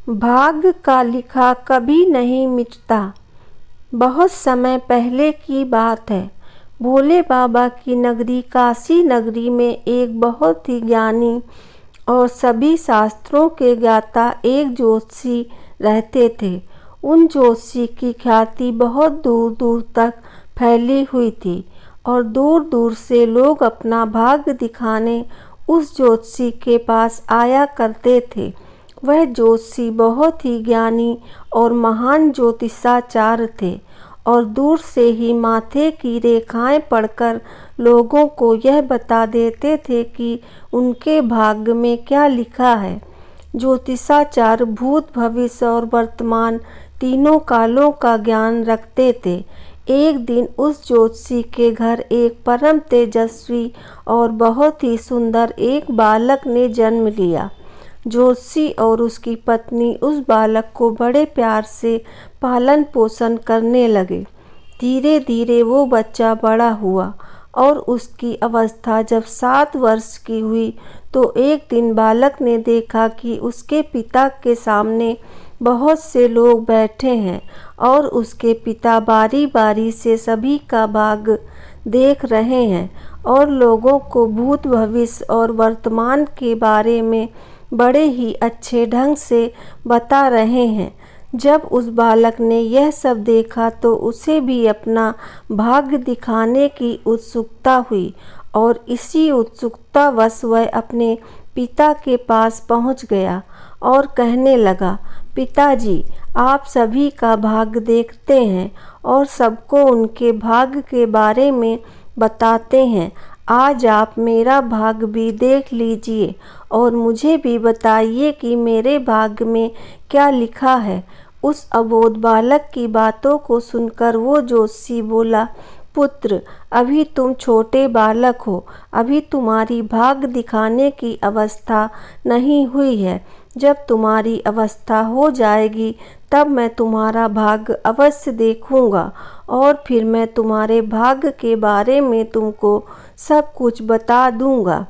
भाग्य का लिखा कभी नहीं मिटता। बहुत समय पहले की बात है। भोले बाबा की नगरी काशी नगरी में एक बहुत ही ज्ञानी और सभी शास्त्रों के ज्ञाता एक ज्योतिषी रहते थे। उन ज्योतिषी की ख्याति बहुत दूर दूर तक फैली हुई थी और दूर दूर से लोग अपना भाग्य दिखाने उस ज्योतिषी के पास आया करते थे। वह ज्योतिषी बहुत ही ज्ञानी और महान ज्योतिषाचार्य थे और दूर से ही माथे की रेखाएं पढ़कर लोगों को यह बता देते थे कि उनके भाग्य में क्या लिखा है। ज्योतिषाचार्य भूत, भविष्य और वर्तमान तीनों कालों का ज्ञान रखते थे। एक दिन उस ज्योतिषी के घर एक परम तेजस्वी और बहुत ही सुंदर एक बालक ने जन्म लिया। ज्योतिषी और उसकी पत्नी उस बालक को बड़े प्यार से पालन पोषण करने लगे। धीरे धीरे वो बच्चा बड़ा हुआ और उसकी अवस्था जब 7 वर्ष की हुई तो एक दिन बालक ने देखा कि उसके पिता के सामने बहुत से लोग बैठे हैं और उसके पिता बारी बारी से सभी का भाग्य देख रहे हैं और लोगों को भूत, भविष्य और वर्तमान के बारे में बड़े ही अच्छे ढंग से बता रहे हैं। जब उस बालक ने यह सब देखा तो उसे भी अपना भाग्य दिखाने की उत्सुकता हुई और इसी उत्सुकतावश वह अपने पिता के पास पहुंच गया और कहने लगा, पिताजी, आप सभी का भाग्य देखते हैं और सबको उनके भाग्य के बारे में बताते हैं। आज आप मेरा भाग्य भी देख लीजिए और मुझे भी बताइए कि मेरे भाग्य में क्या लिखा है। उस अबोध बालक की बातों को सुनकर वो ज्योतिषी बोला, पुत्र, अभी तुम छोटे बालक हो, अभी तुम्हारी भाग्य दिखाने की अवस्था नहीं हुई है। जब तुम्हारी अवस्था हो जाएगी तब मैं तुम्हारा भाग्य अवश्य देखूंगा और फिर मैं तुम्हारे भाग्य के बारे में तुमको सब कुछ बता दूंगा।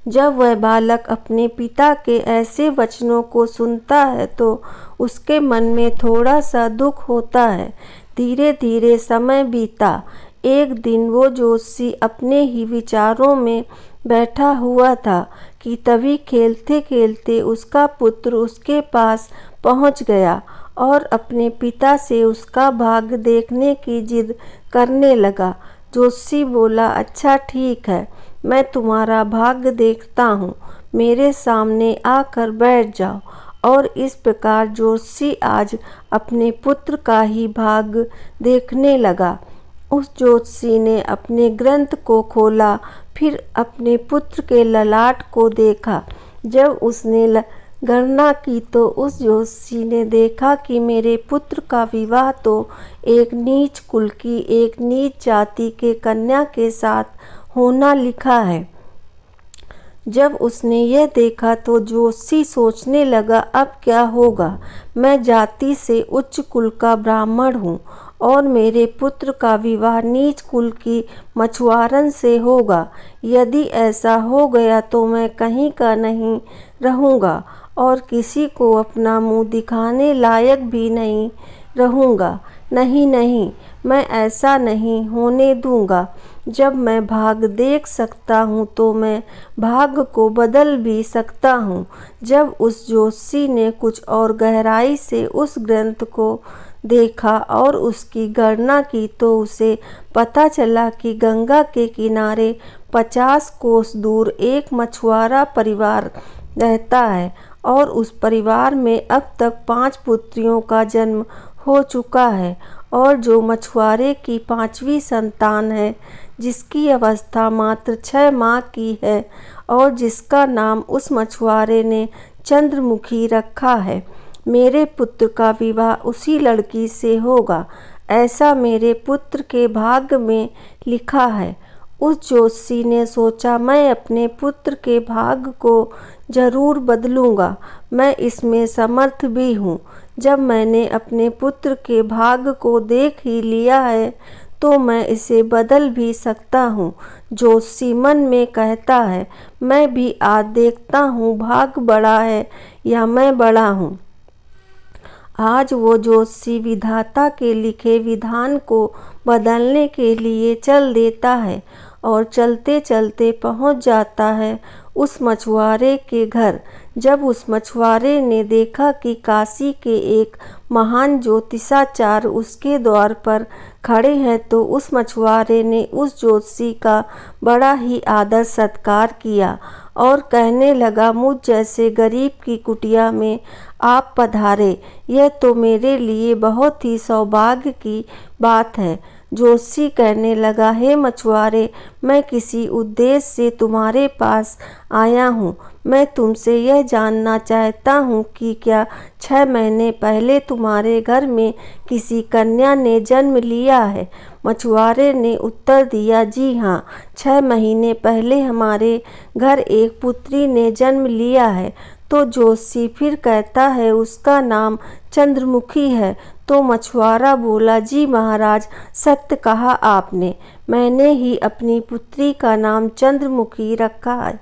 जब वह बालक अपने पिता के ऐसे वचनों को सुनता है तो उसके मन में थोड़ा सा दुख होता है। धीरे धीरे समय बीता। एक दिन वो ज्योतिषी अपने ही विचारों में बैठा हुआ था कि तभी खेलते खेलते उसका पुत्र उसके पास पहुंच गया और अपने पिता से उसका भाग्य देखने की जिद करने लगा। ज्योतिषी बोला, अच्छा ठीक है, मैं तुम्हारा भाग्य देखता हूँ, मेरे सामने आकर बैठ जाओ। और इस प्रकार ज्योतिषी आज अपने पुत्र का ही भाग्य देखने लगा। उस ज्योतिषी ने अपने ग्रंथ को खोला, फिर अपने पुत्र के ललाट को देखा। जब उसने गणना की तो उस ज्योतिषी ने देखा कि मेरे पुत्र का विवाह तो एक नीच कुल की एक नीच जाति के कन्या के साथ होना लिखा है। जब उसने यह देखा तो ज्योतिषी सोचने लगा, अब क्या होगा। मैं जाति से उच्च कुल का ब्राह्मण हूँ और मेरे पुत्र का विवाह नीच कुल की मछुआरन से होगा। यदि ऐसा हो गया तो मैं कहीं का नहीं रहूँगा और किसी को अपना मुंह दिखाने लायक भी नहीं रहूँगा। नहीं नहीं, मैं ऐसा नहीं होने दूँगा। जब मैं भाग्य देख सकता हूँ तो मैं भाग्य को बदल भी सकता हूँ। जब उस ज्योतिषी ने कुछ और गहराई से उस ग्रंथ को देखा और उसकी गणना की तो उसे पता चला कि गंगा के किनारे 50 कोस दूर एक मछुआरा परिवार रहता है और उस परिवार में अब तक 5 पुत्रियों का जन्म हो चुका है और जो मछुआरे की 5वीं संतान है, जिसकी अवस्था मात्र 6 माह की है और जिसका नाम उस मछुआरे ने चंद्रमुखी रखा है। मेरे पुत्र का विवाह उसी लड़की से होगा, ऐसा मेरे पुत्र के भाग्य में लिखा है। उस ज्योतिषी ने सोचा, मैं अपने पुत्र के भाग्य को जरूर बदलूंगा, मैं इसमें समर्थ भी हूँ। जब मैंने अपने पुत्र के भाग्य को देख ही लिया है तो मैं इसे बदल भी सकता हूँ। ज्योतिषी मन में कहता है, मैं भी आज देखता हूँ भाग बड़ा है या मैं बड़ा हूँ। आज वो ज्योतिषी विधाता के लिखे विधान को बदलने के लिए चल देता है और चलते चलते पहुंच जाता है उस मछुआरे के घर। जब उस मछुआरे ने देखा कि काशी के एक महान ज्योतिषाचार्य उसके द्वार पर खड़े हैं, तो उस मछुआरे ने उस ज्योतिषी का बड़ा ही आदर सत्कार किया और कहने लगा, मुझ जैसे गरीब की कुटिया में आप पधारे, यह तो मेरे लिए बहुत ही सौभाग्य की बात है। ज्योतिषी कहने लगा, हे मछुआरे, मैं किसी उद्देश्य से तुम्हारे पास आया हूँ। मैं तुमसे यह जानना चाहता हूँ कि क्या 6 महीने पहले तुम्हारे घर में किसी कन्या ने जन्म लिया है? मछुआरे ने उत्तर दिया, जी हाँ, 6 महीने पहले हमारे घर एक पुत्री ने जन्म लिया है। तो ज्योतिषी फिर कहता है, उसका नाम चंद्रमुखी है। तो मछुआरा बोला, जी महाराज, सत्य कहा आपने, मैंने ही अपनी पुत्री का नाम चंद्रमुखी रखा है,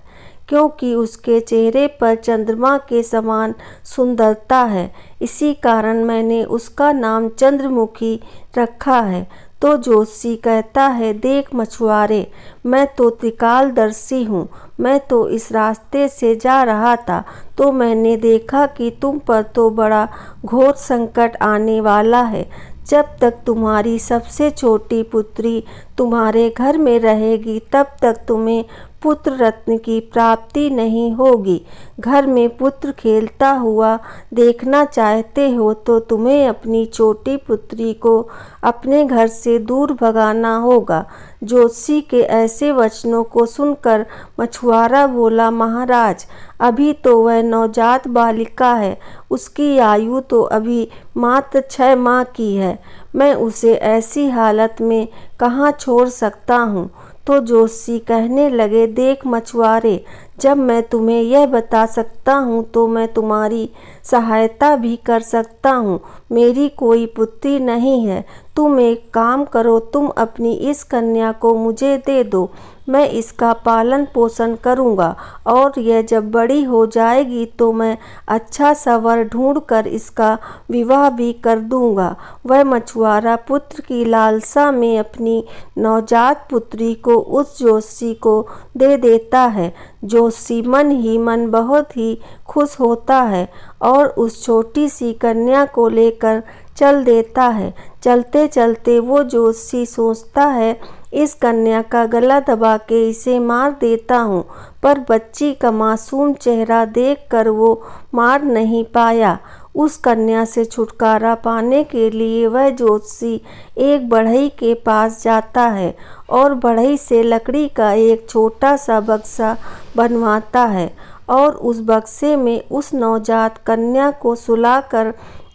क्योंकि उसके चेहरे पर चंद्रमा के समान सुंदरता है, इसी कारण मैंने उसका नाम चंद्रमुखी रखा है। तो ज्योतिषी कहता है, देख मछुआरे, मैं तो त्रिकालदर्शी हूँ। मैं तो इस रास्ते से जा रहा था तो मैंने देखा कि तुम पर तो बड़ा घोर संकट आने वाला है। जब तक तुम्हारी सबसे छोटी पुत्री तुम्हारे घर में रहेगी, तब तक तुम्हें पुत्र रत्न की प्राप्ति नहीं होगी। घर में पुत्र खेलता हुआ देखना चाहते हो तो तुम्हें अपनी छोटी पुत्री को अपने घर से दूर भगाना होगा। ज्योतिषी के ऐसे वचनों को सुनकर मछुआरा बोला, महाराज, अभी तो वह नवजात बालिका है, उसकी आयु तो अभी मात्र 6 माह की है, मैं उसे ऐसी हालत में कहाँ छोड़ सकता हूँ। तो ज्योतिषी कहने लगे, देख मछुआरे, जब मैं तुम्हें यह बता सकता हूँ तो मैं तुम्हारी सहायता भी कर सकता हूँ। मेरी कोई पुत्री नहीं है, तुम एक काम करो, तुम अपनी इस कन्या को मुझे दे दो, मैं इसका पालन पोषण करूँगा और यह जब बड़ी हो जाएगी तो मैं अच्छा सा वर ढूंढ कर इसका विवाह भी कर दूँगा। वह मछुआरा पुत्र की लालसा में अपनी नवजात पुत्री को उस ज्योतिषी को दे देता है। ज्योतिषी मन ही मन बहुत ही खुश होता है और उस छोटी सी कन्या को लेकर चल देता है। चलते चलते वो ज्योतिषी सोचता है, इस कन्या का गला दबा के इसे मार देता हूँ, पर बच्ची का मासूम चेहरा देखकर वो मार नहीं पाया। उस कन्या से छुटकारा पाने के लिए वह ज्योतिषी एक बढ़ई के पास जाता है और बढ़ई से लकड़ी का एक छोटा सा बक्सा बनवाता है और उस बक्से में उस नवजात कन्या को सुलाकर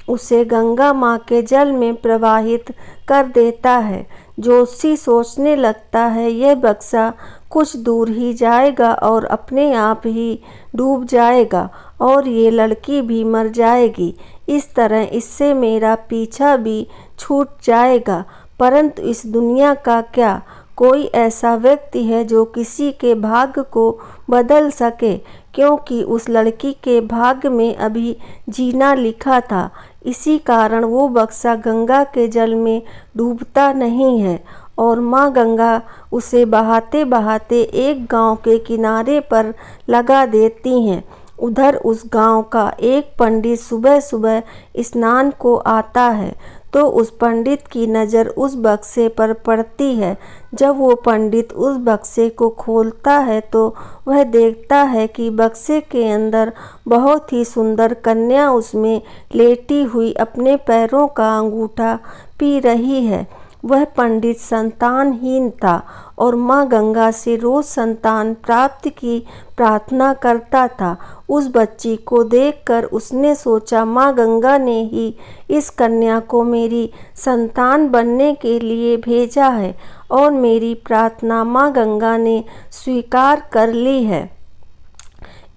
उसे गंगा माँ के जल में प्रवाहित कर देता है। ज्योतिषी सोचने लगता है, यह बक्सा कुछ दूर ही जाएगा और अपने आप ही डूब जाएगा और ये लड़की भी मर जाएगी। इस तरह इससे मेरा पीछा भी छूट जाएगा। परंतु इस दुनिया का क्या कोई ऐसा व्यक्ति है जो किसी के भाग्य को बदल सके, क्योंकि उस लड़की के भाग्य में अभी जीना लिखा था। इसी कारण वो बक्सा गंगा के जल में डूबता नहीं है और माँ गंगा उसे बहाते बहाते एक गांव के किनारे पर लगा देती हैं। उधर उस गांव का एक पंडित सुबह सुबह स्नान को आता है तो उस पंडित की नज़र उस बक्से पर पड़ती है। जब वो पंडित उस बक्से को खोलता है तो वह देखता है कि बक्से के अंदर बहुत ही सुंदर कन्या उसमें लेटी हुई अपने पैरों का अंगूठा पी रही है। वह पंडित संतानहीन था और माँ गंगा से रोज संतान प्राप्ति की प्रार्थना करता था। उस बच्ची को देखकर उसने सोचा, माँ गंगा ने ही इस कन्या को मेरी संतान बनने के लिए भेजा है और मेरी प्रार्थना माँ गंगा ने स्वीकार कर ली है।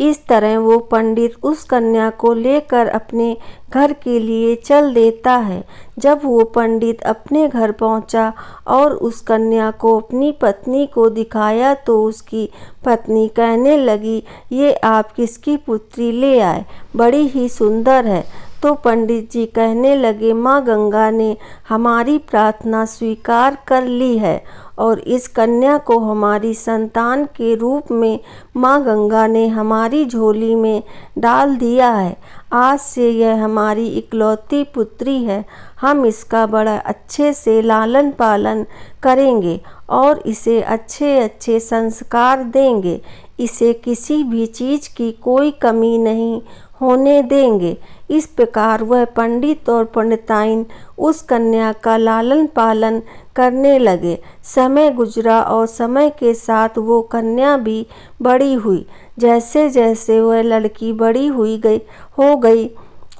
इस तरह वो पंडित उस कन्या को लेकर अपने घर के लिए चल देता है। जब वो पंडित अपने घर पहुंचा और उस कन्या को अपनी पत्नी को दिखाया तो उसकी पत्नी कहने लगी, ये आप किसकी पुत्री ले आए, बड़ी ही सुंदर है। तो पंडित जी कहने लगे, माँ गंगा ने हमारी प्रार्थना स्वीकार कर ली है और इस कन्या को हमारी संतान के रूप में माँ गंगा ने हमारी झोली में डाल दिया है। आज से यह हमारी इकलौती पुत्री है। हम इसका बड़ा अच्छे से लालन पालन करेंगे और इसे अच्छे अच्छे संस्कार देंगे। इसे किसी भी चीज़ की कोई कमी नहीं होने देंगे। इस प्रकार वह पंडित और पंडिताइन उस कन्या का लालन पालन करने लगे। समय गुजरा और समय के साथ वो कन्या भी बड़ी हुई। जैसे जैसे वह लड़की बड़ी हो गई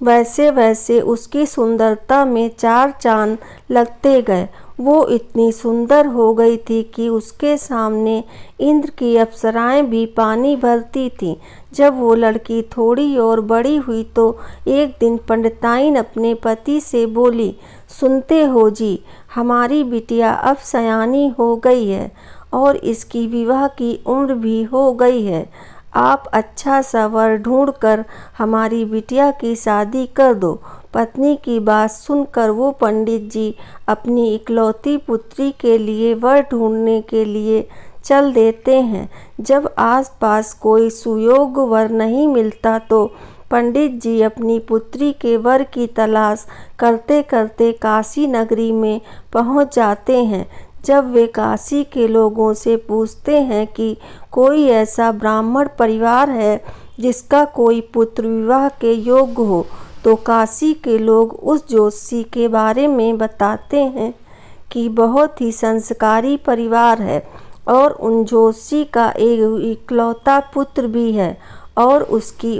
वैसे वैसे उसकी सुंदरता में चार चांद लगते गए। वो इतनी सुंदर हो गई थी कि उसके सामने इंद्र की अप्सराएं भी पानी भरती थीं। जब वो लड़की थोड़ी और बड़ी हुई तो एक दिन पंडिताइन अपने पति से बोली, सुनते हो जी, हमारी बिटिया अब सयानी हो गई है और इसकी विवाह की उम्र भी हो गई है। आप अच्छा सा वर ढूंढकर हमारी बिटिया की शादी कर दो। पत्नी की बात सुनकर वो पंडित जी अपनी इकलौती पुत्री के लिए वर ढूंढने के लिए चल देते हैं। जब आसपास कोई सुयोग्य वर नहीं मिलता तो पंडित जी अपनी पुत्री के वर की तलाश करते करते काशी नगरी में पहुंच जाते हैं। जब वे काशी के लोगों से पूछते हैं कि कोई ऐसा ब्राह्मण परिवार है जिसका कोई पुत्र विवाह के योग्य हो, तो काशी के लोग उस ज्योतिषी के बारे में बताते हैं कि बहुत ही संस्कारी परिवार है और उन ज्योतिषी का एक इकलौता पुत्र भी है और उसकी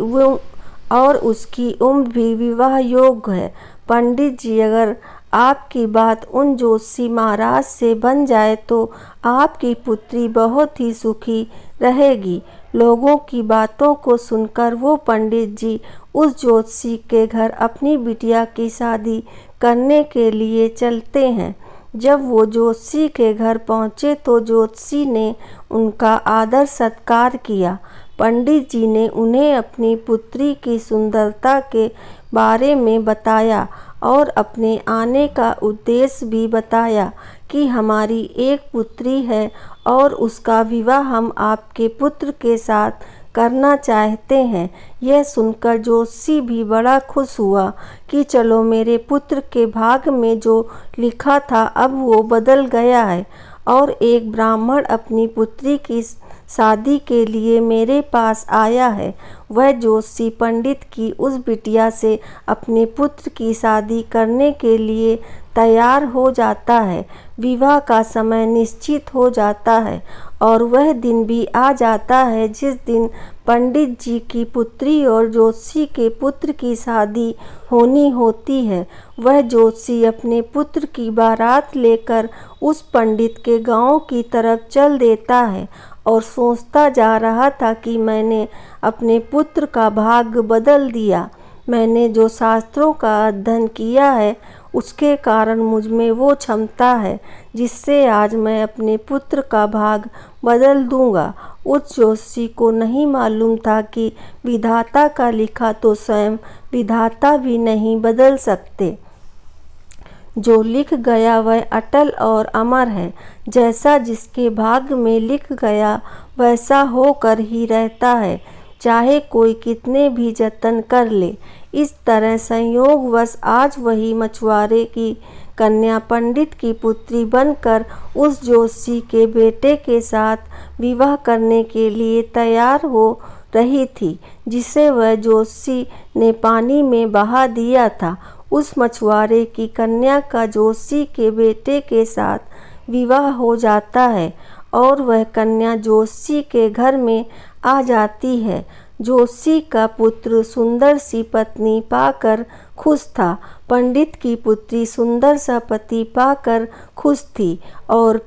उम्र भी विवाह योग्य है। पंडित जी, अगर आपकी बात उन ज्योतिषी महाराज से बन जाए तो आपकी पुत्री बहुत ही सुखी रहेगी। लोगों की बातों को सुनकर वो पंडित जी उस ज्योतिषी के घर अपनी बिटिया की शादी करने के लिए चलते हैं। जब वो ज्योतिषी के घर पहुँचे तो ज्योतिषी ने उनका आदर सत्कार किया। पंडित जी ने उन्हें अपनी पुत्री की सुंदरता के बारे में बताया और अपने आने का उद्देश्य भी बताया कि हमारी एक पुत्री है और उसका विवाह हम आपके पुत्र के साथ करना चाहते हैं। यह सुनकर ज्योतिषी भी बड़ा खुश हुआ कि चलो, मेरे पुत्र के भाग्य में जो लिखा था अब वो बदल गया है और एक ब्राह्मण अपनी पुत्री की शादी के लिए मेरे पास आया है। वह ज्योतिषी पंडित की उस बिटिया से अपने पुत्र की शादी करने के लिए तैयार हो जाता है। विवाह का समय निश्चित हो जाता है और वह दिन भी आ जाता है जिस दिन पंडित जी की पुत्री और ज्योतिषी के पुत्र की शादी होनी होती है। वह ज्योतिषी अपने पुत्र की बारात लेकर उस पंडित के गांव की तरफ चल देता है और सोचता जा रहा था कि मैंने अपने पुत्र का भाग्य बदल दिया। मैंने जो शास्त्रों का अध्ययन किया है उसके कारण मुझ में वो क्षमता है जिससे आज मैं अपने पुत्र का भाग्य बदल दूंगा। उस ज्योतिषी को नहीं मालूम था कि विधाता का लिखा तो स्वयं विधाता भी नहीं बदल सकते। जो लिख गया वह अटल और अमर है। जैसा जिसके भाग्य में लिख गया वैसा होकर ही रहता है, चाहे कोई कितने भी जतन कर ले। इस तरह संयोगवश आज वही मछुआरे की कन्या पंडित की पुत्री बनकर उस ज्योतिषी के बेटे के साथ विवाह करने के लिए तैयार हो रही थी, जिसे वह ज्योतिषी ने पानी में बहा दिया था। उस मछुआरे की कन्या का ज्योतिषी के बेटे के साथ विवाह हो जाता है और वह कन्या ज्योतिषी के घर में आ जाती है। ज्योतिषी का पुत्र सुंदर सी पत्नी पाकर खुश था। पंडित की पुत्री सुंदर सा पति पाकर खुश थी और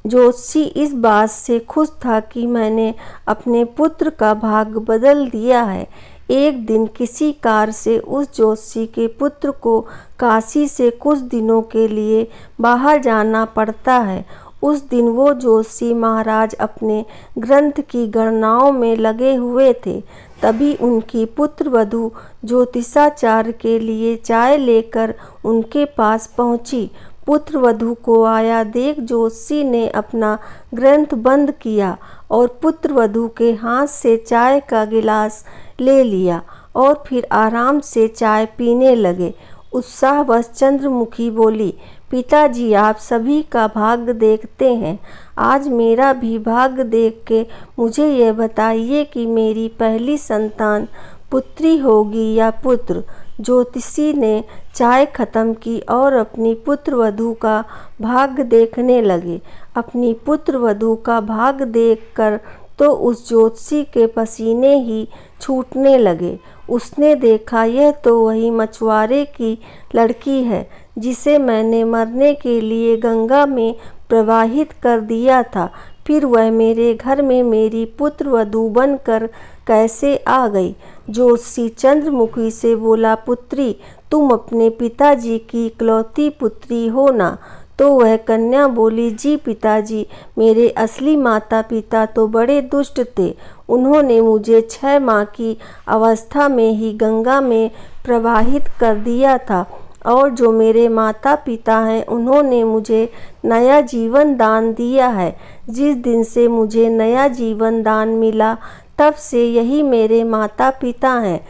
ज्योतिषी इस बात से खुश था कि मैंने अपने पुत्र का भाग्य बदल दिया है। एक दिन किसी कार से उस ज्योतिषी के पुत्र को काशी से कुछ दिनों के लिए बाहर जाना पड़ता है। उस दिन वो ज्योतिषी महाराज अपने ग्रंथ की गणनाओं में लगे हुए थे। तभी उनकी पुत्र वधू ज्योतिषाचार्य के लिए चाय लेकर उनके पास पहुंची। पुत्र वधू को आया देख ज्योतिषी ने अपना ग्रंथ बंद किया और पुत्र वधू के हाथ से चाय का गिलास ले लिया और फिर आराम से चाय पीने लगे। उत्साहवश चंद्रमुखी बोली, पिताजी आप सभी का भाग्य देखते हैं, आज मेरा भी भाग्य देख के मुझे यह बताइए कि मेरी पहली संतान पुत्री होगी या पुत्र। ज्योतिषी ने चाय खत्म की और अपनी पुत्र वधू का भाग्य देखने लगे। अपनी पुत्र वधू का भाग्य देखकर तो उस ज्योतिषी के पसीने ही छूटने लगे। उसने देखा यह तो वही मछुआरे की लड़की है जिसे मैंने मरने के लिए गंगा में प्रवाहित कर दिया था। फिर वह मेरे घर में मेरी पुत्र वधू बनकर कैसे आ गई। ज्योतिषी चंद्रमुखी से बोला, पुत्री तुम अपने पिताजी की इकलौती पुत्री हो ना। तो वह कन्या बोली, जी पिताजी, मेरे असली माता पिता तो बड़े दुष्ट थे। उन्होंने मुझे 6 माह की अवस्था में ही गंगा में प्रवाहित कर दिया था और जो मेरे माता पिता हैं उन्होंने मुझे नया जीवन दान दिया है। जिस दिन से मुझे नया जीवन दान मिला तब से यही मेरे माता पिता हैं।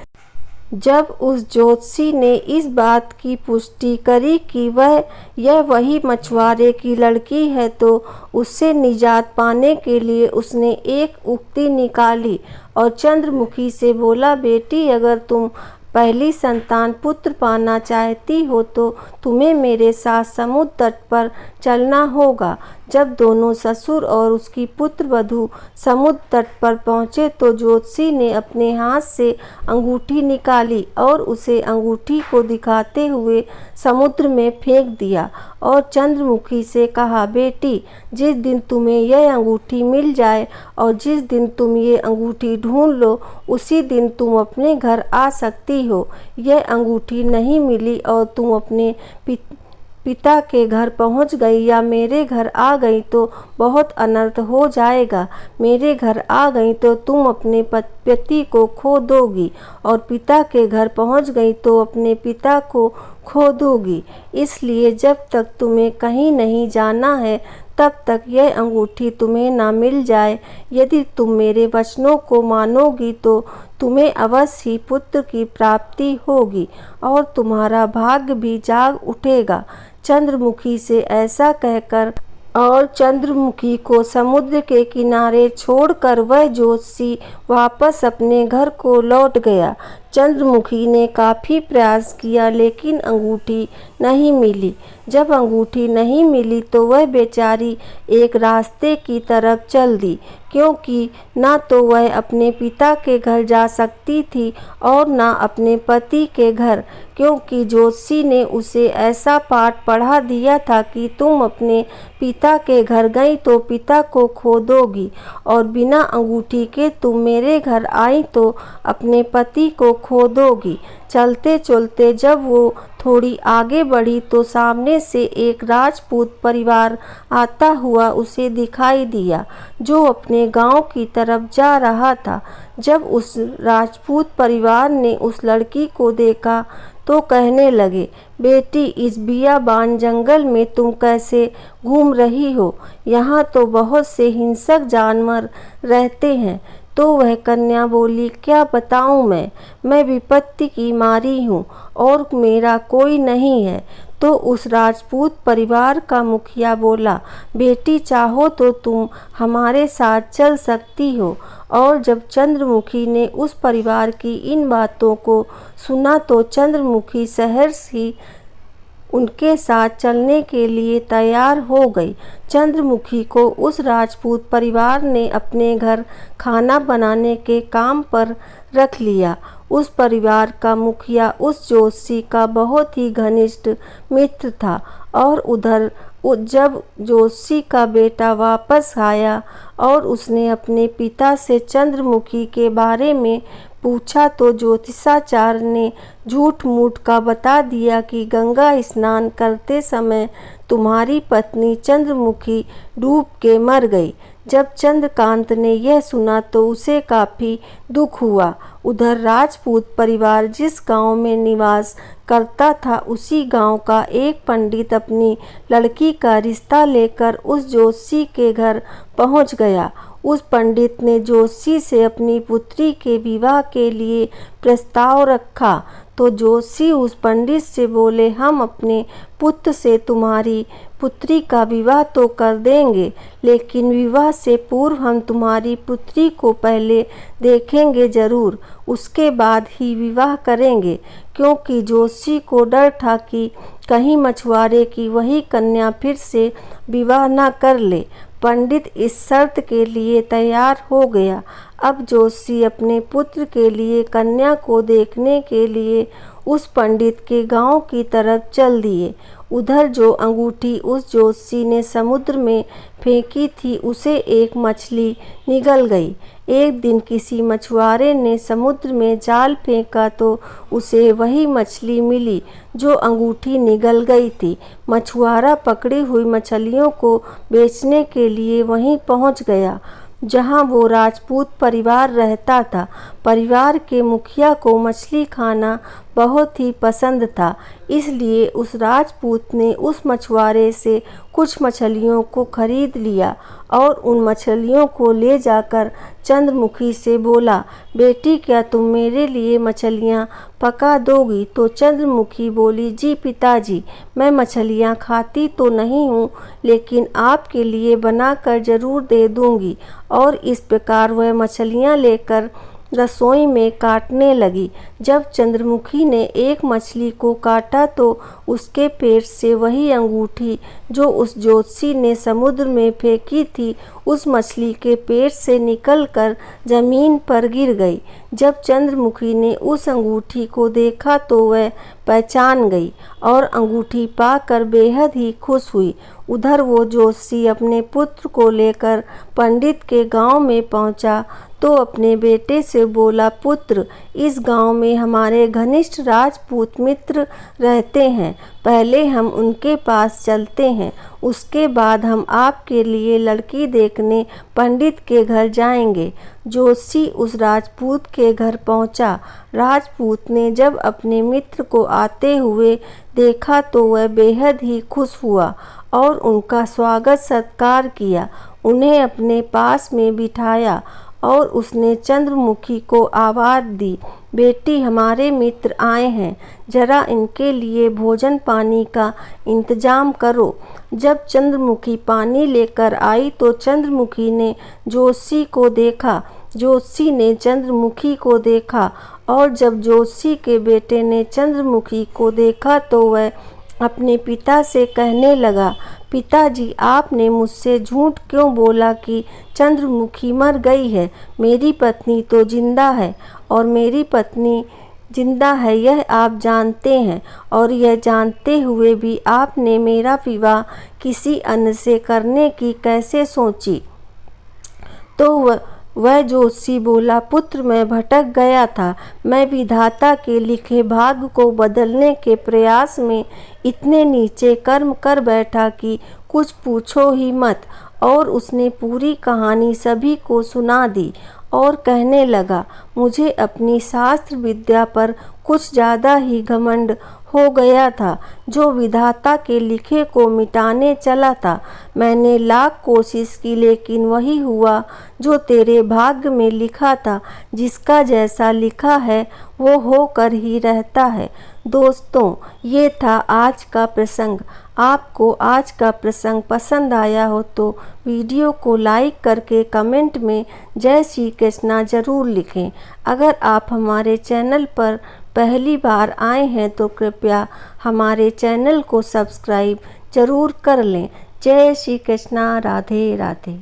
जब उस ज्योतिषी ने इस बात की पुष्टि करी कि यह वही मछुआरे की लड़की है तो उससे निजात पाने के लिए उसने एक उक्ति निकाली और चंद्रमुखी से बोला, बेटी अगर तुम पहली संतान पुत्र पाना चाहती हो तो तुम्हें मेरे साथ समुद्र तट पर चलना होगा। जब दोनों ससुर और उसकी पुत्र वधू समुद्र तट पर पहुँचे तो ज्योतिषी ने अपने हाथ से अंगूठी निकाली और उसे अंगूठी को दिखाते हुए समुद्र में फेंक दिया और चंद्रमुखी से कहा, बेटी जिस दिन तुम्हें यह अंगूठी मिल जाए और जिस दिन तुम ये अंगूठी ढूंढ लो उसी दिन तुम अपने घर आ सकती हो। यह अंगूठी नहीं मिली और तुम अपने पिता के घर पहुंच गई या मेरे घर आ गई तो बहुत अनर्थ हो जाएगा। मेरे घर आ गई तो तुम अपने पति को खो दोगी और पिता के घर पहुंच गई तो अपने पिता को खो दोगी। इसलिए जब तक तुम्हें कहीं नहीं जाना है तब तक यह अंगूठी तुम्हें ना मिल जाए। यदि तुम मेरे वचनों को मानोगी तो तुम्हें अवश्य ही पुत्र की प्राप्ति होगी और तुम्हारा भाग्य भी जाग उठेगा। चंद्रमुखी से ऐसा कहकर और चंद्रमुखी को समुद्र के किनारे छोड़कर वह ज्योतिषी वापस अपने घर को लौट गया। चंद्रमुखी ने काफ़ी प्रयास किया लेकिन अंगूठी नहीं मिली। जब अंगूठी नहीं मिली तो वह बेचारी एक रास्ते की तरफ चल दी, क्योंकि ना तो वह अपने पिता के घर जा सकती थी और ना अपने पति के घर, क्योंकि ज्योतिषी ने उसे ऐसा पाठ पढ़ा दिया था कि तुम अपने पिता के घर गई तो पिता को खो दोगी और बिना अंगूठी के तुम मेरे घर आई तो अपने पति को खो दोगी। चलते चलते जब वो थोड़ी आगे बढ़ी तो सामने से एक राजपूत परिवार आता हुआ उसे दिखाई दिया जो अपने गांव की तरफ जा रहा था। जब उस राजपूत परिवार ने उस लड़की को देखा तो कहने लगे, बेटी इस बियाबान जंगल में तुम कैसे घूम रही हो? यहाँ तो बहुत से हिंसक जानवर रहते हैं। तो वह कन्या बोली, क्या बताऊं मैं विपत्ति की मारी हूँ और मेरा कोई नहीं है। तो उस राजपूत परिवार का मुखिया बोला, बेटी चाहो तो तुम हमारे साथ चल सकती हो। और जब चंद्रमुखी ने उस परिवार की इन बातों को सुना तो चंद्रमुखी सहर्ष ही उनके साथ चलने के लिए तैयार हो गई। चंद्रमुखी को उस राजपूत परिवार ने अपने घर खाना बनाने के काम पर रख लिया। उस परिवार का मुखिया उस ज्योतिषी का बहुत ही घनिष्ठ मित्र था और उधर जब जोशी का बेटा वापस आया और उसने अपने पिता से चंद्रमुखी के बारे में पूछा तो ज्योतिषाचार्य ने झूठ मूठ का बता दिया कि गंगा स्नान करते समय तुम्हारी पत्नी चंद्रमुखी डूब के मर गई। जब चंद्रकांत ने यह सुना तो उसे काफ़ी दुख हुआ। उधर राजपूत परिवार जिस गांव में निवास करता था उसी गांव का एक पंडित अपनी लड़की का रिश्ता लेकर उस जोशी के घर पहुंच गया। उस पंडित ने जोशी से अपनी पुत्री के विवाह के लिए प्रस्ताव रखा तो जोशी उस पंडित से बोले, हम अपने पुत्र से तुम्हारी पुत्री का विवाह तो कर देंगे, लेकिन विवाह से पूर्व हम तुम्हारी पुत्री को पहले देखेंगे जरूर, उसके बाद ही विवाह करेंगे। क्योंकि जोशी को डर था कि कहीं मछुआरे की वही कन्या फिर से विवाह न कर ले। पंडित इस शर्त के लिए तैयार हो गया। अब जोशी अपने पुत्र के लिए कन्या को देखने के लिए उस पंडित के गांव की तरफ चल दिए। उधर जो अंगूठी उस जोशी ने समुद्र में फेंकी थी उसे एक मछली निगल गई। एक दिन किसी मछुआरे ने समुद्र में जाल फेंका तो उसे वही मछली मिली जो अंगूठी निगल गई थी। मछुआरा पकड़ी हुई मछलियों को बेचने के लिए वहीं पहुंच गया जहां वो राजपूत परिवार रहता था। परिवार के मुखिया को मछली खाना बहुत ही पसंद था, इसलिए उस राजपूत ने उस मछुआरे से कुछ मछलियों को खरीद लिया और उन मछलियों को ले जाकर चंद्रमुखी से बोला, बेटी क्या तुम मेरे लिए मछलियाँ पका दोगी? तो चंद्रमुखी बोली, जी पिताजी, मैं मछलियाँ खाती तो नहीं हूँ, लेकिन आपके लिए बनाकर ज़रूर दे दूँगी। और इस प्रकार वह मछलियाँ लेकर रसोई में काटने लगी। जब चंद्रमुखी ने एक मछली को काटा तो उसके पेट से वही अंगूठी जो उस जोशी ने समुद्र में फेंकी थी उस मछली के पेट से निकलकर जमीन पर गिर गई। जब चंद्रमुखी ने उस अंगूठी को देखा तो वह पहचान गई और अंगूठी पाकर बेहद ही खुश हुई। उधर वो जोशी अपने पुत्र को लेकर पंडित के गांव में पहुंचा तो अपने बेटे से बोला, पुत्र, इस गांव में हमारे घनिष्ठ राजपूत मित्र रहते हैं, पहले हम उनके पास चलते हैं, उसके बाद हम आपके लिए लड़की देखने पंडित के घर जाएंगे। जोशी उस राजपूत के घर पहुंचा। राजपूत ने जब अपने मित्र को आते हुए देखा तो वह बेहद ही खुश हुआ और उनका स्वागत सत्कार किया, उन्हें अपने पास में बिठाया और उसने चंद्रमुखी को आवाज़ दी, बेटी, हमारे मित्र आए हैं, जरा इनके लिए भोजन पानी का इंतजाम करो। जब चंद्रमुखी पानी लेकर आई तो चंद्रमुखी ने जोशी को देखा, जोशी ने चंद्रमुखी को देखा और जब जोशी के बेटे ने चंद्रमुखी को देखा तो वह अपने पिता से कहने लगा, पिताजी, आपने मुझसे झूठ क्यों बोला कि चंद्रमुखी मर गई है? मेरी पत्नी तो जिंदा है और मेरी पत्नी जिंदा है यह आप जानते हैं, और यह जानते हुए भी आपने मेरा विवाह किसी अन्य से करने की कैसे सोची? तो वह जोशी बोला, पुत्र, मैं भटक गया था, मैं विधाता के लिखे भाग्य को बदलने के प्रयास में इतने नीचे कर्म कर बैठा कि कुछ पूछो ही मत। और उसने पूरी कहानी सभी को सुना दी और कहने लगा, मुझे अपनी शास्त्र विद्या पर कुछ ज़्यादा ही घमंड हो गया था, जो विधाता के लिखे को मिटाने चला था। मैंने लाख कोशिश की लेकिन वही हुआ जो तेरे भाग्य में लिखा था, जिसका जैसा लिखा है वो होकर ही रहता है। दोस्तों, ये था आज का प्रसंग। आपको आज का प्रसंग पसंद आया हो तो वीडियो को लाइक करके कमेंट में जय श्री कृष्णा ज़रूर लिखें। अगर आप हमारे चैनल पर पहली बार आए हैं तो कृपया हमारे चैनल को सब्सक्राइब ज़रूर कर लें। जय श्री कृष्णा, राधे राधे।